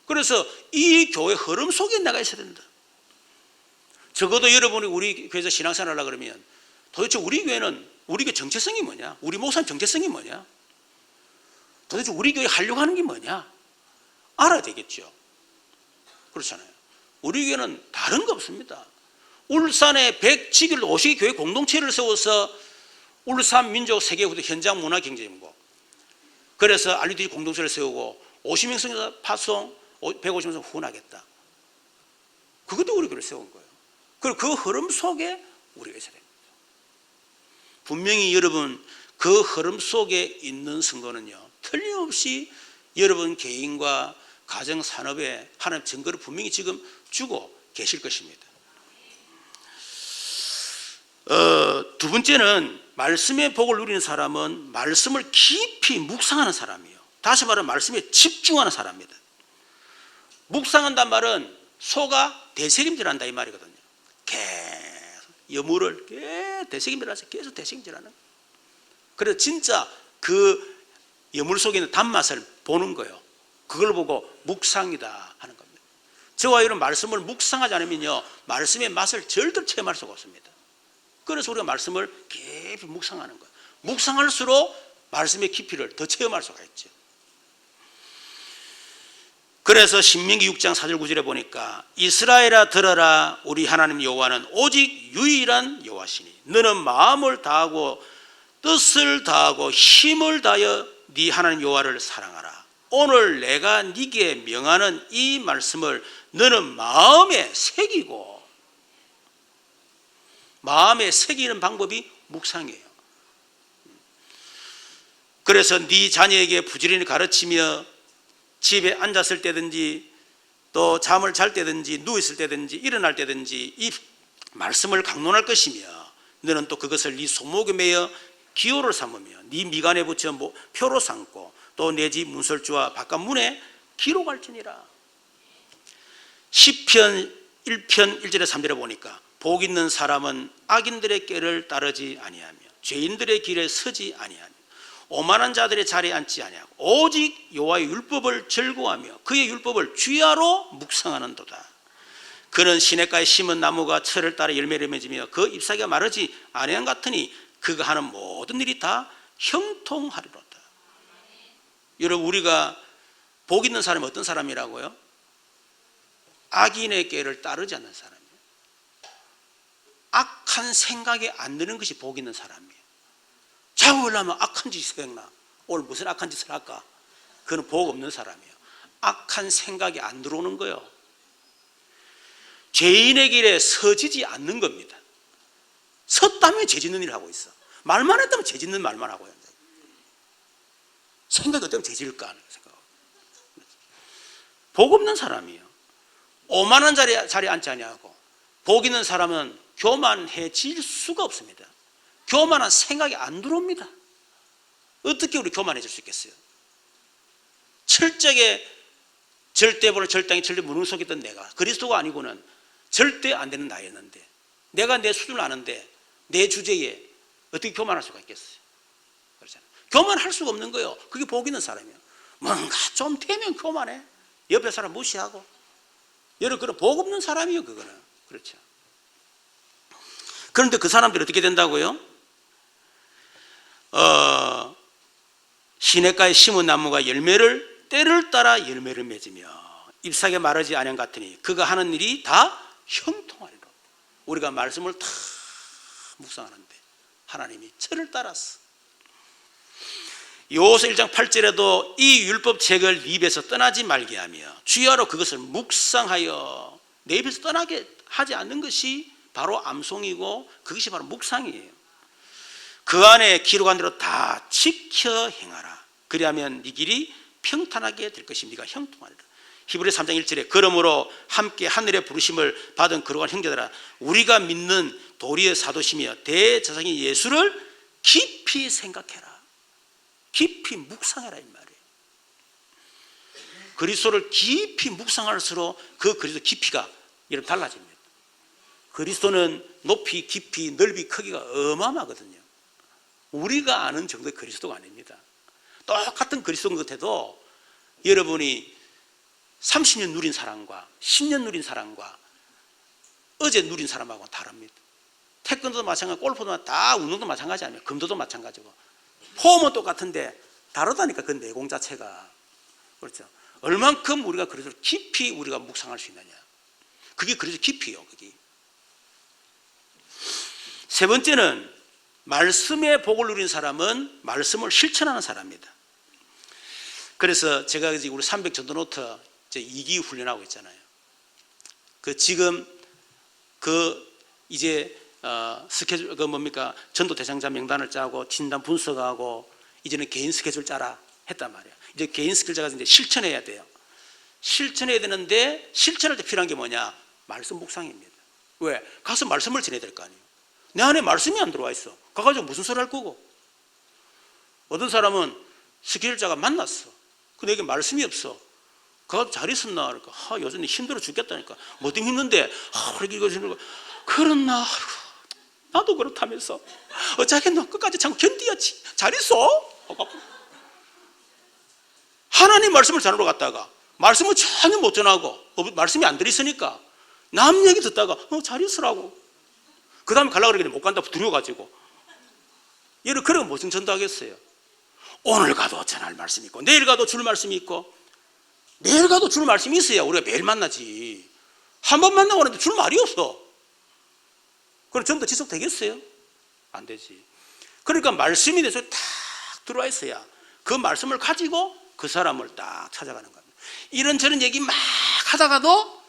그래서 이 교회 흐름 속에 나가 있어야 된다. 적어도 여러분이 우리 교회에서 신앙생활 하려고 그러면 도대체 우리 교회는 우리 교회 정체성이 뭐냐? 우리 목사님 정체성이 뭐냐? 도대체 우리 교회 하려고 하는 게 뭐냐? 알아야 되겠죠. 그렇잖아요. 우리 교회는 다른 거 없습니다. 울산에 100지교를 50개 교회 공동체를 세워서 울산 민족 세계구도 현장 문화 경제연구, 그래서 RUTC 공동체를 세우고 50명 성자 파송 150명 후원하겠다. 그것도 우리 교회를 세운 거예요. 그리고 그 흐름 속에 우리가 있어야 됩니다. 분명히 여러분 그 흐름 속에 있는 성도는요, 틀림없이 여러분 개인과 가정 산업에 하나님 증거를 분명히 지금 주고 계실 것입니다. 두 번째는 말씀의 복을 누리는 사람은 말씀을 깊이 묵상하는 사람이에요. 다시 말하면 말씀에 집중하는 사람입니다. 묵상한단 말은 소가 되새김질한다 이 말이거든요. 계속 여물을 되새김질하면서 계속 되새김질하는. 그래서 진짜 그 여물 속에 있는 단맛을 보는 거예요. 그걸 보고 묵상이다 하는 겁니다. 저와 이런 말씀을 묵상하지 않으면요, 말씀의 맛을 절대로 체험할 수가 없습니다. 그래서 우리가 말씀을 깊이 묵상하는 거예요. 묵상할수록 말씀의 깊이를 더 체험할 수가 있죠. 그래서 신명기 6장 4절 9절에 보니까 이스라엘아 들어라, 우리 하나님 여호와는 오직 유일한 여호와시니 너는 마음을 다하고 뜻을 다하고 힘을 다하여 네 하나님 여호와를 사랑하라. 오늘 내가 네게 명하는 이 말씀을 너는 마음에 새기고, 마음에 새기는 방법이 묵상이에요. 그래서 네 자녀에게 부지런히 가르치며 집에 앉았을 때든지 또 잠을 잘 때든지 누워있을 때든지 일어날 때든지 이 말씀을 강론할 것이며, 너는 또 그것을 네 손목에 매어 기호를 삼으며 네 미간에 붙여 표로 삼고 또 내 집 문설주와 바깥 문에 기록할지니라. 시편 1편 1절에 3절에 보니까 복 있는 사람은 악인들의 꾀를 따르지 아니하며 죄인들의 길에 서지 아니하며 오만한 자들의 자리에 앉지 아니하고 오직 여호와의 율법을 즐거워하며 그의 율법을 주야로 묵상하는도다. 그는 시냇가에 심은 나무가 철을 따라 열매를 맺으며 그 잎사귀가 마르지 아니한 같으니 그가 하는 모든 일이 다 형통하리로다. 여러분, 우리가 복 있는 사람이 어떤 사람이라고요? 악인의 꾀를 따르지 않는 사람이에요. 악한 생각에 안 드는 것이 복 있는 사람이에요. 자고 일어나면 악한 짓이 생각나. 오늘 무슨 악한 짓을 할까? 그건 복 없는 사람이에요. 악한 생각이 안 들어오는 거예요. 죄인의 길에 서지지 않는 겁니다. 섰다면 죄 짓는 일을 하고 있어. 말만 했다면 죄 짓는 말만 하고 있어요. 생각이 어때면 죄 지을까 하는 생각하고. 복 없는 사람이에요. 오만한 자리에 앉지 아니하고, 복 있는 사람은 교만해질 수가 없습니다. 교만한 생각이 안 들어옵니다. 어떻게 우리 교만해질 수 있겠어요? 철저하게 절대보는 절당이 절대 무능속했던 내가 그리스도가 아니고는 절대 안 되는 나였는데, 내가 내 수준을 아는데 내 주제에 어떻게 교만할 수가 있겠어요? 그렇잖아요. 교만할 수가 없는 거예요. 그게 복 있는 사람이에요. 뭔가 좀 되면 교만해. 옆에 사람 무시하고. 여러분, 그건 복 없는 사람이에요. 그거는. 그렇죠. 그런데 그 사람들이 어떻게 된다고요? 시냇가에 심은 나무가 때를 따라 열매를 맺으며 잎사귀가 마르지 아니한 같으니 그가 하는 일이 다 형통하리라. 우리가 말씀을 다 묵상하는데 하나님이 철을 따랐어. 요서 1장 8절에도 이 율법책을 네 입에서 떠나지 말게 하며 주야로 그것을 묵상하여 내 입에서 떠나게 하지 않는 것이 바로 암송이고 그것이 바로 묵상이에요. 그 안에 기록한 대로 다 지켜 행하라. 그리하면 네 길이 평탄하게 될 것입니다. 형통하리라. 히브리서 3장 1절에 그러므로 함께 하늘의 부르심을 받은 거룩한 형제들아, 우리가 믿는 도리의 사도시며 대제사장인 예수를 깊이 생각해라. 깊이 묵상해라 이 말이에요. 그리스도를 깊이 묵상할수록 그 그리스도 깊이가 여러분 달라집니다. 그리스도는 높이, 깊이, 넓이, 크기가 어마어마하거든요. 우리가 아는 정도의 그리스도가 아닙니다. 똑같은 그리스도인 것 같아도 여러분이 30년 누린 사람과 10년 누린 사람과 어제 누린 사람하고는 다릅니다. 태권도도 마찬가지고 골프도 다 운동도 마찬가지 아니에요. 금도도 마찬가지고 폼은 똑같은데 다르다니까. 그 내공 자체가. 그렇죠. 얼만큼 우리가 그래서 깊이 우리가 묵상할 수 있느냐. 그게 그래서 깊이요. 그게. 세 번째는 말씀의 복을 누린 사람은 말씀을 실천하는 사람입니다. 그래서 제가 우리 300 전도노트 2기 훈련하고 있잖아요. 지금 이제 스케줄 전도 대상자 명단을 짜고 진단 분석하고 이제는 개인 스케줄 짜라 했단 말이에요. 이제 개인 스케줄 짜서 이제 실천해야 돼요. 실천해야 되는데 실천할 때 필요한 게 뭐냐? 말씀 묵상입니다. 왜? 가서 말씀을 전해야 될 거 아니에요. 내 안에 말씀이 안 들어와 있어. 가가지고 무슨 소리 할 거고? 어떤 사람은 스케줄자가 만났어. 근데 내게 말씀이 없어. 가가지고 잘 있었나? 그러니까 요즘 힘들어 죽겠다니까. 뭐 때문에 힘든데? 그렇게 이거 그렇나? 나도 그렇다면서. 자기는 끝까지 참고 견디었지. 잘 있어? 하나님 말씀을 전하러 갔다가 말씀을 전혀 못 전하고 말씀이 안 들있으니까 남 얘기 듣다가 잘 있으라고. 그 다음에 가려고 그러길래 못 간다고 두려워가지고. 얘를 그러면 무슨 전도하겠어요? 오늘 가도 전할 말씀이 있고 내일 가도 줄 말씀이 있고 매일 가도 줄 말씀이 있어야 우리가 매일 만나지. 한 번 만나고 하는데 줄 말이 없어. 그럼 전도 지속되겠어요? 안 되지. 그러니까 말씀이 내 속에 딱 들어와 있어야 그 말씀을 가지고 그 사람을 딱 찾아가는 겁니다. 이런저런 얘기 막 하다가도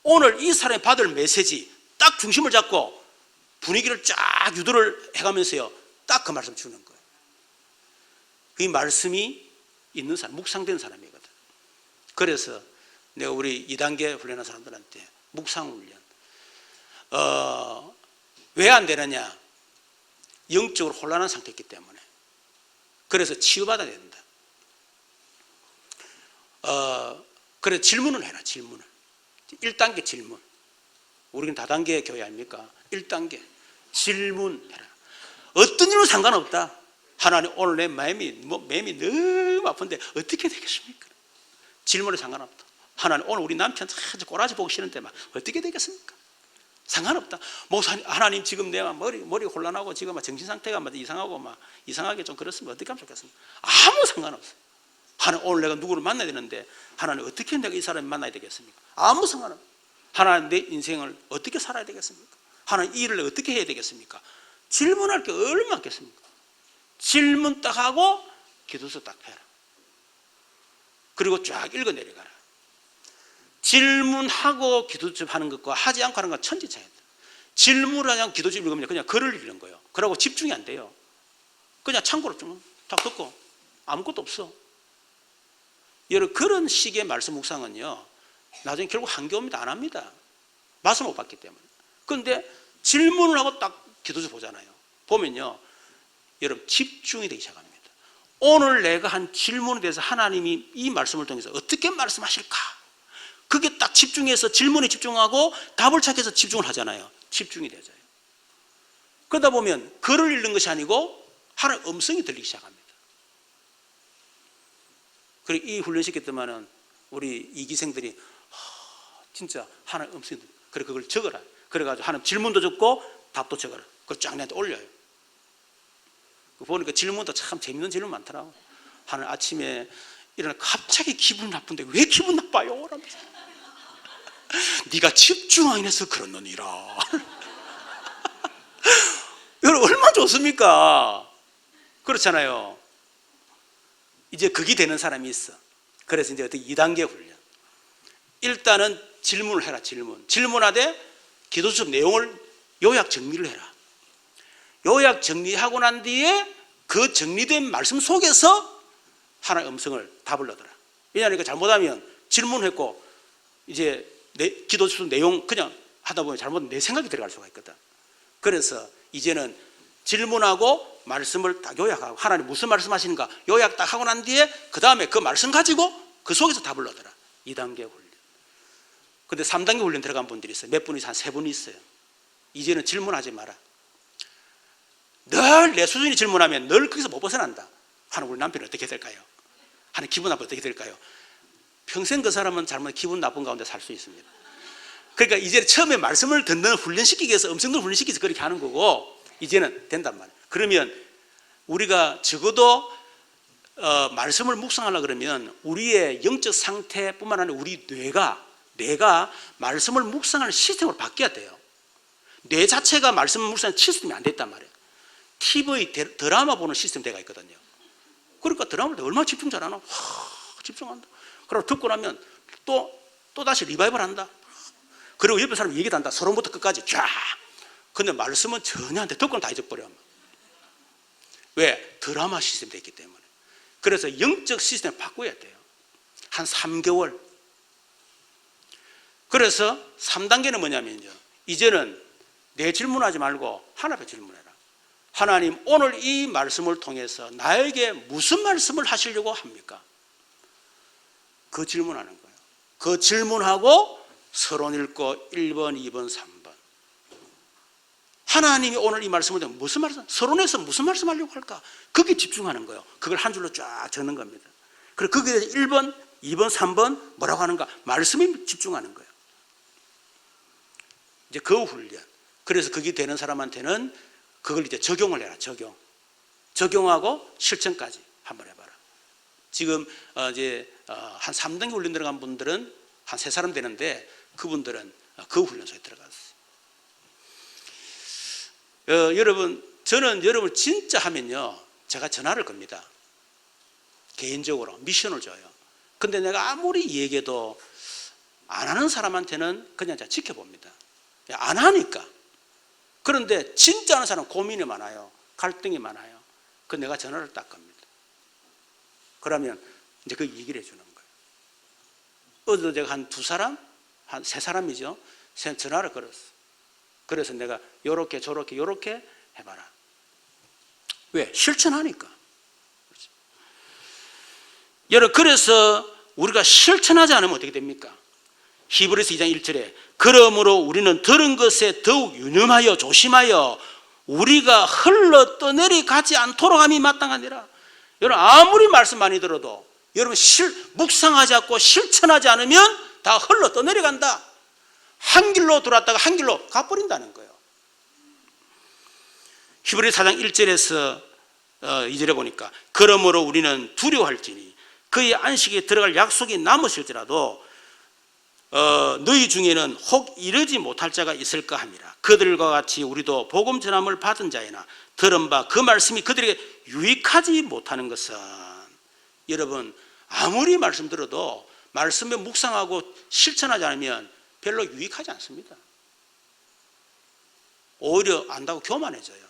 오늘 이 사람이 받을 메시지 딱 중심을 잡고 분위기를 쫙 유도를 해가면서요 딱 그 말씀 주는 거예요. 이 말씀이 있는 사람, 묵상된 사람이거든. 그래서 내가 우리 2단계 훈련한 사람들한테 묵상 훈련 왜 안 되느냐? 영적으로 혼란한 상태이기 때문에. 그래서 치유받아야 된다. 그래서 질문을 해라. 질문을 1단계 질문. 우리는 다단계 교회 아닙니까? 1단계 질문해라. 어떤 일은 상관없다. 하나님 오늘 내 마음이 너무 아픈데 어떻게 되겠습니까? 질문에 상관없다. 하나님 오늘 우리 남편 아주 꼬라지 보기 싫은데 막 어떻게 되겠습니까? 상관없다. 목사님, 하나님 지금 내가 머리 혼란하고 지금 정신 상태가 막 이상하고 막 이상하게 좀 그렇으면 어떻게 하면 좋겠습니까? 아무 상관없어요. 하나님 오늘 내가 누구를 만나야 되는데 하나님 어떻게 내가 이 사람을 만나야 되겠습니까? 아무 상관없어요. 하나님 내 인생을 어떻게 살아야 되겠습니까? 하나님 이 일을 어떻게 해야 되겠습니까? 질문할 게 얼마나 많겠습니까? 질문 딱 하고 기도서 딱 해라. 그리고 쫙 읽어 내려가라. 질문하고 기도집 하는 것과 하지 않고 하는 건 천지 차이다. 질문을 하냐 기도집 읽으면 그냥 글을 읽는 거예요. 그러고 집중이 안 돼요. 그냥 참고로 좀 딱 듣고 아무것도 없어. 여러분 그런 식의 말씀 묵상은요 나중에 결국 한겨울입니다. 안 합니다. 맛을 못 봤기 때문에. 그런데 질문을 하고 딱 기도집 보잖아요. 보면요 여러분 집중이 되기 시작합니다. 오늘 내가 한 질문에 대해서 하나님이 이 말씀을 통해서 어떻게 말씀하실까? 그게 딱 집중해서 질문에 집중하고 답을 찾기 위해서 집중을 하잖아요. 집중이 되죠. 그러다 보면 글을 읽는 것이 아니고 하나의 음성이 들리기 시작합니다. 그리고 이 훈련시킬 때만은 우리 이기생들이 진짜 하나의 음성이 들려요. 그래 그걸 적어라. 그래가지고 하나님 질문도 적고 답도 적어라. 그걸 쫙 내한테 올려요. 보니까 질문도 참 재밌는 질문 많더라고. 하나님 아침에 일어나 갑자기 기분 나쁜데 왜 기분 나빠요? 라면서. 네가 집중 안 해서 그러느니라. 여러분 얼마나 좋습니까? 그렇잖아요. 이제 그게 되는 사람이 있어. 그래서 이제 어떻게 2단계 훈련. 일단은 질문을 해라. 질문하되 기도수업 내용을 요약 정리를 해라. 요약 정리하고 난 뒤에 그 정리된 말씀 속에서 하나의 음성을 답을 넣어라. 왜냐하니까 잘못하면 질문했고 이제 기도수 내용 그냥 하다 보면 잘못 내 생각이 들어갈 수가 있거든. 그래서 이제는 질문하고 말씀을 딱 요약하고 하나님 무슨 말씀하시는가 요약 딱 하고 난 뒤에 그 다음에 그 말씀 가지고 그 속에서 답을 넣어라. 2단계 훈련. 근데 3단계 훈련 들어간 분들이 있어요. 몇 분이 한 3분이 있어요. 이제는 질문하지 마라. 늘 내 수준이 질문하면 늘 거기서 못 벗어난다. 하나님 우리 남편이 어떻게 될까요? 하나님 기분 나쁘면 어떻게 될까요? 평생 그 사람은 잘못 기분 나쁜 가운데 살 수 있습니다. 그러니까 이제 처음에 말씀을 듣는 훈련시키기 위해서 음성을 훈련시키지 그렇게 하는 거고 이제는 된단 말이에요. 그러면 우리가 적어도 말씀을 묵상하려고 그러면 우리의 영적 상태뿐만 아니라 우리 뇌가 말씀을 묵상하는 시스템으로 바뀌어야 돼요. 뇌 자체가 말씀을 묵상하는 시스템이 안 됐단 말이에요. TV 드라마 보는 시스템대가 있거든요. 그러니까 드라마를 얼마나 집중 잘하나? 집중한다. 그리고 듣고 나면 또 다시 리바이벌 한다. 그리고 옆에 사람이 얘기도 한다. 서론부터 끝까지 쫙. 근데 말씀은 전혀 안 돼. 듣고는 다 잊어버려. 왜? 드라마 시스템이 됐기 때문에. 그래서 영적 시스템을 바꿔야 돼요. 한 3개월. 그래서 3단계는 뭐냐면요. 이제는 내 질문하지 말고 하나님께 질문해라. 하나님 오늘 이 말씀을 통해서 나에게 무슨 말씀을 하시려고 합니까? 그 질문하는 거예요. 그 질문하고 서론 읽고 1번, 2번, 3번. 하나님이 오늘 이 말씀을 통해 무슨 말씀, 서론에서 무슨 말씀 하려고 할까? 거기에 집중하는 거예요. 그걸 한 줄로 쫙 적는 겁니다. 그리고 거기에 1번, 2번, 3번 뭐라고 하는가? 말씀에 집중하는 거예요. 이제 그 훈련. 그래서 그게 되는 사람한테는 그걸 이제 적용을 해라. 적용하고 실천까지 한번 해봐라. 지금 이제 한 3단계 훈련 들어간 분들은 한 3사람 되는데 그분들은 그 훈련소에 들어갔어요. 여러분 저는 여러분 진짜 하면요 제가 전화를 겁니다. 개인적으로 미션을 줘요. 근데 내가 아무리 얘기해도 안 하는 사람한테는 그냥 제가 지켜봅니다. 안 하니까. 그런데 진짜 하는 사람은 고민이 많아요. 갈등이 많아요. 그 내가 전화를 딱 겁니다. 그러면 이제 그 얘기를 해주는 거예요. 어제도 제가 한 2사람, 한 3사람이죠. 전화를 걸었어. 그래서 내가 요렇게 저렇게 요렇게 해봐라. 왜? 실천하니까. 그렇죠. 여러분 그래서 우리가 실천하지 않으면 어떻게 됩니까? 히브리서 2장 1절에 그러므로 우리는 들은 것에 더욱 유념하여 조심하여 우리가 흘러 떠내리 가지 않도록 함이 마땅하니라. 여러분 아무리 말씀 많이 들어도 여러분 묵상하지 않고 실천하지 않으면 다 흘러 떠내려간다. 한 길로 돌았다가 한 길로 가버린다는 거예요. 히브리 4장 1절에서 2절에 보니까 그러므로 우리는 두려워할지니 그의 안식에 들어갈 약속이 남으실지라도 너희 중에는 혹 이르지 못할 자가 있을까 함이라. 그들과 같이 우리도 복음 전함을 받은 자이나 들은 바 그 말씀이 그들에게 유익하지 못하는 것은, 여러분 아무리 말씀 들어도 말씀에 묵상하고 실천하지 않으면 별로 유익하지 않습니다. 오히려 안다고 교만해져요.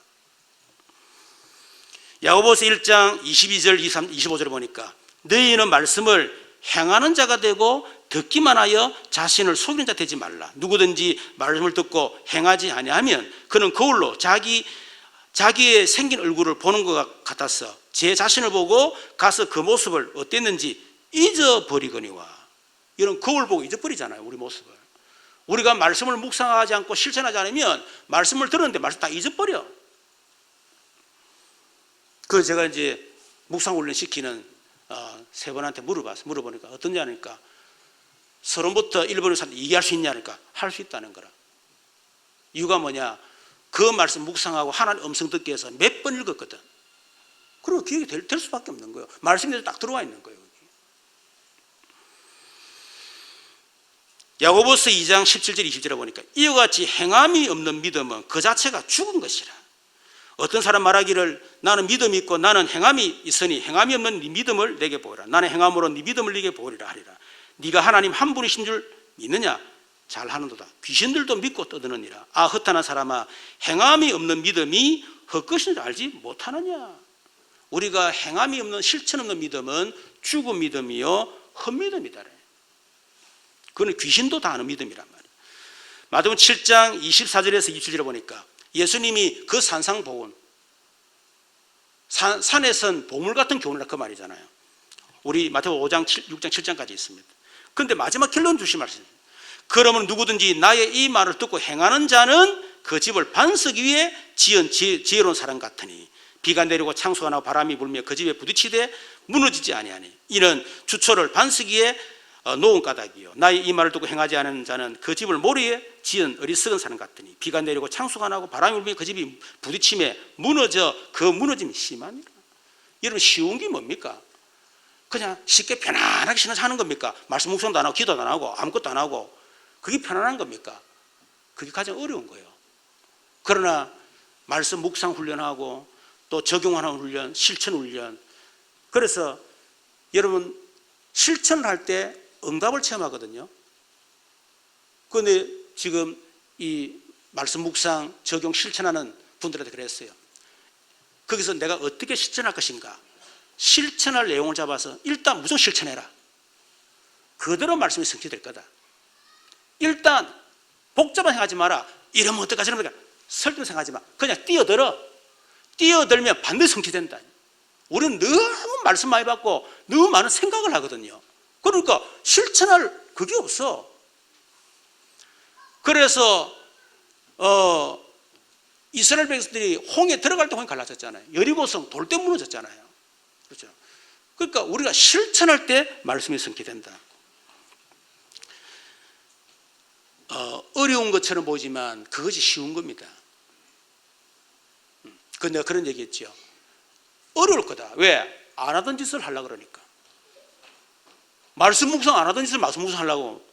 야고보서 1장 22절 25절을 보니까 너희는 말씀을 행하는 자가 되고 듣기만 하여 자신을 속이는 자 되지 말라. 누구든지 말씀을 듣고 행하지 아니하면 그는 거울로 자기의 생긴 얼굴을 보는 것 같아서 제 자신을 보고 가서 그 모습을 어땠는지 잊어버리거니와. 이런 거울 보고 잊어버리잖아요, 우리 모습을. 우리가 말씀을 묵상하지 않고 실천하지 않으면 말씀을 들었는데 말씀 다 잊어버려. 그래서 제가 이제 묵상훈련 시키는 세 분한테 물어보니까 어떤지 아니까 서론부터 1번을 사람들 얘기할 수 있냐니까 할 수 있다는 거라. 이유가 뭐냐? 그 말씀 묵상하고 하나님 음성 듣기 위해서 몇 번 읽었거든. 그리고 기억이 될 수밖에 없는 거예요. 말씀이 딱 들어와 있는 거예요. 야고보서 2장 17절 20절에 보니까 이와 같이 행함이 없는 믿음은 그 자체가 죽은 것이라. 어떤 사람 말하기를 나는 믿음이 있고 나는 행함이 있으니 행함이 없는 네 믿음을 내게 보이라. 나는 행함으로 네 믿음을 내게 보이리라 하리라. 네가 하나님 한 분이신 줄 믿느냐? 잘하는도다. 귀신들도 믿고 떠드느니라. 아 허탄한 사람아, 행함이 없는 믿음이 헛것인 줄 알지 못하느냐? 우리가 행함이 없는 실천 없는 믿음은 죽은 믿음이요 헛믿음이다. 그건 귀신도 다 아는 믿음이란 말이에요. 마태복음 7장 24절에서 27절에 보니까 예수님이 그 산상보훈, 산에선 보물 같은 교훈을 그 말이잖아요. 우리 마태복음 5장 6장 7장까지 있습니다. 그런데 마지막 결론 주신 말씀입니다. 그러면 누구든지 나의 이 말을 듣고 행하는 자는 그 집을 반석 위에 지은 지혜로운 사람 같으니 비가 내리고 창수가 나고 바람이 불며 그 집에 부딪히되 무너지지 아니하니 이는 주초를 반석 위에 놓은 까닭이요 나의 이 말을 듣고 행하지 않은 자는 그 집을 모래에 지은 어리석은 사람 같으니 비가 내리고 창수가 나고 바람이 불며 그 집이 부딪힘에 무너져 그 무너짐이 심하니라. 여러분 쉬운 게 뭡니까? 그냥 쉽게 편안하게 신앙하는 겁니까? 말씀 묵상도 안 하고 기도도 안 하고 아무것도 안 하고 그게 편안한 겁니까? 그게 가장 어려운 거예요. 그러나 말씀 묵상 훈련하고 또 적용하는 훈련, 실천 훈련. 그래서 여러분 실천을 할 때 응답을 체험하거든요. 그런데 지금 이 말씀 묵상 적용 실천하는 분들한테 그랬어요. 거기서 내가 어떻게 실천할 것인가? 실천할 내용을 잡아서 일단 무조건 실천해라. 그대로 말씀이 성취될 거다. 일단 복잡한 생각하지 마라. 이러면 어떨까 저러면 어떨까 설득 생각하지 마. 그냥 뛰어들어. 뛰어들면 반드시 성취된다. 우리는 너무 말씀 많이 받고 너무 많은 생각을 하거든요. 그러니까 실천할 그게 없어. 그래서 이스라엘 백성들이 홍해 들어갈 때 홍해 갈라졌잖아요. 여리고성 돌 때 무너졌잖아요. 그렇죠? 그러니까 우리가 실천할 때 말씀이 성취된다. 어려운 것처럼 보이지만 그것이 쉬운 겁니다. 내가 그런 얘기 했죠. 어려울 거다. 왜? 안 하던 짓을 하려고 그러니까. 말씀 묵상 안 하던 짓을 말씀 묵상 하려고,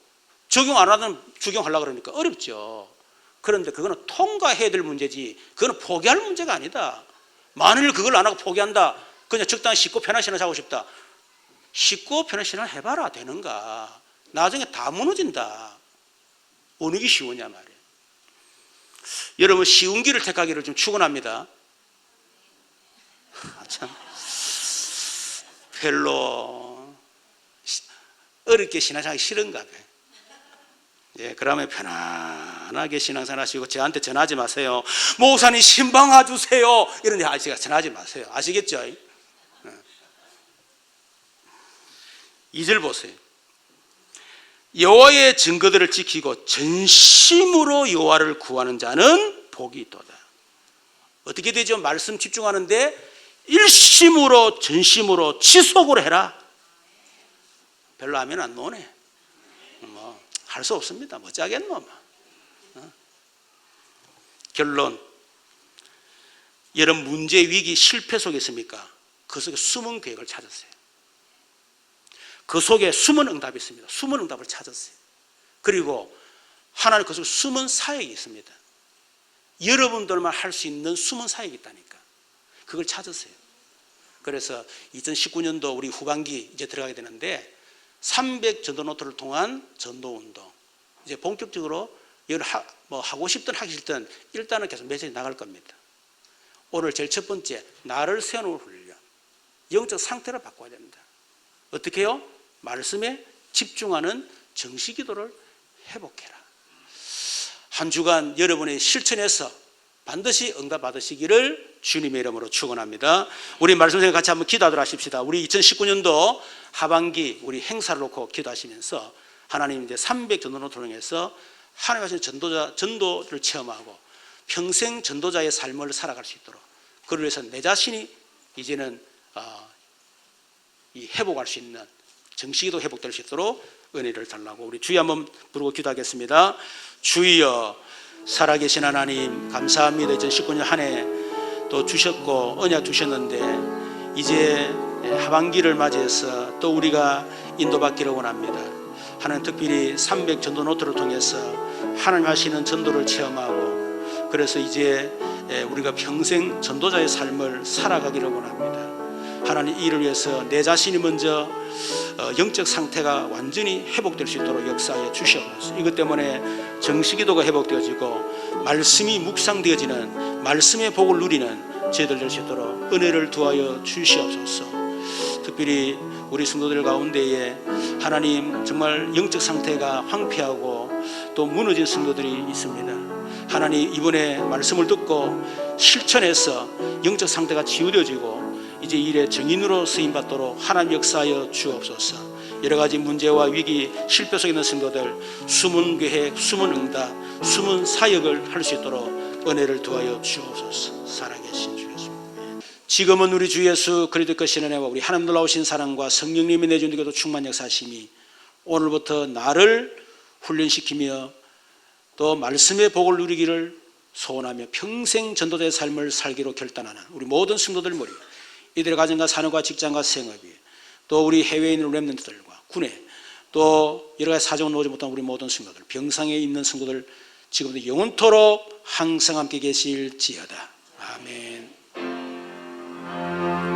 적용 안 하던 적용하려고 그러니까 어렵죠. 그런데 그거는 통과해야 될 문제지 그거는 포기할 문제가 아니다. 만일 그걸 안 하고 포기한다. 그냥 적당히 쉽고 편한 신앙 하고 싶다. 쉽고 편한 신앙 해봐라. 되는가? 나중에 다 무너진다. 어느 게 쉬우냐 말이에요. 여러분 쉬운 길을 택하기를 좀 축원합니다. 참 별로 어렵게 신앙생활하기 싫은가 봐요. 예, 그러면 편안하게 신앙생활 하시고 저한테 전하지 마세요. 목사님 신방화 주세요. 이런 데 아저씨가 전하지 마세요. 아시겠죠? 2절 보세요. 여호와의 증거들을 지키고 전심으로 여호와를 구하는 자는 복이 있도다. 어떻게 되죠? 말씀 집중하는데 일심으로 전심으로 지속으로 해라. 별로 하면 안 노네. 할 수 없습니다. 뭐 짜겠노. 결론, 여러분 문제, 위기, 실패 속에 있습니까? 그 속에 숨은 계획을 찾았어요. 그 속에 숨은 응답이 있습니다. 숨은 응답을 찾았어요. 그리고 하나님 그 속에 숨은 사역이 있습니다. 여러분들만 할 수 있는 숨은 사역이 있다니까. 그걸 찾으세요. 그래서 2019년도 우리 후반기 이제 들어가게 되는데 300 전도노트를 통한 전도운동, 이제 본격적으로 이걸 뭐 하고 싶든 하기 싫든 일단은 계속 메시지 나갈 겁니다. 오늘 제일 첫 번째, 나를 세우는 훈련. 영적 상태를 바꿔야 됩니다. 어떻게 해요? 말씀에 집중하는 정시기도를 회복해라. 한 주간 여러분의 실천에서 반드시 응답 받으시기를 주님의 이름으로 축원합니다. 우리 말씀 생각 같이 한번 기도하도록 하십시다. 우리 2019년도 하반기 우리 행사를 놓고 기도하시면서 하나님 이제 300 전도를 통해서 하나님 하시는 전도를 체험하고 평생 전도자의 삶을 살아갈 수 있도록, 그를 위해서 내 자신이 이제는 이 회복할 수 있는 정시기도 회복될 수 있도록 은혜를 달라고 우리 주여 한번 부르고 기도하겠습니다. 주여, 살아계신 하나님 감사합니다. 2019년 한 해 또 주셨고 언약 주셨는데 이제 하반기를 맞이해서 또 우리가 인도받기를 원합니다. 하나님 특별히 300 전도 노트를 통해서 하나님 하시는 전도를 체험하고, 그래서 이제 우리가 평생 전도자의 삶을 살아가기를 원합니다. 하나님 이를 위해서 내 자신이 먼저 영적 상태가 완전히 회복될 수 있도록 역사하여 주시옵소서. 이것 때문에 정시기도가 회복되어지고 말씀이 묵상되어지는 말씀의 복을 누리는 저희들 될 수 있도록 은혜를 두하여 주시옵소서. 특별히 우리 성도들 가운데에 하나님 정말 영적 상태가 황폐하고 또 무너진 성도들이 있습니다. 하나님 이번에 말씀을 듣고 실천해서 영적 상태가 치유되어지고 이제 일의 정인으로 쓰임받도록 하나님 역사하여 주옵소서. 여러 가지 문제와 위기, 실패 속에 있는 성도들 숨은 계획, 숨은 응답, 숨은 사역을 할 수 있도록 은혜를 두하여 주옵소서. 살아계신 주 예수, 지금은 우리 주 예수 그리스도 그 은혜와 우리 하나님 놀라우신 사랑과 성령님이 내준 기도 충만 역사하심이 오늘부터 나를 훈련시키며 또 말씀의 복을 누리기를 소원하며 평생 전도자의 삶을 살기로 결단하는 우리 모든 성도들 모임, 이들의 가정과 산업과 직장과 생업이, 또 우리 해외에 있는 렘넌트들과 군에, 또 여러 가지 사정을 놓지 못한 우리 모든 성도들, 병상에 있는 성도들 지금도 영원토록 항상 함께 계실지어다. 아멘.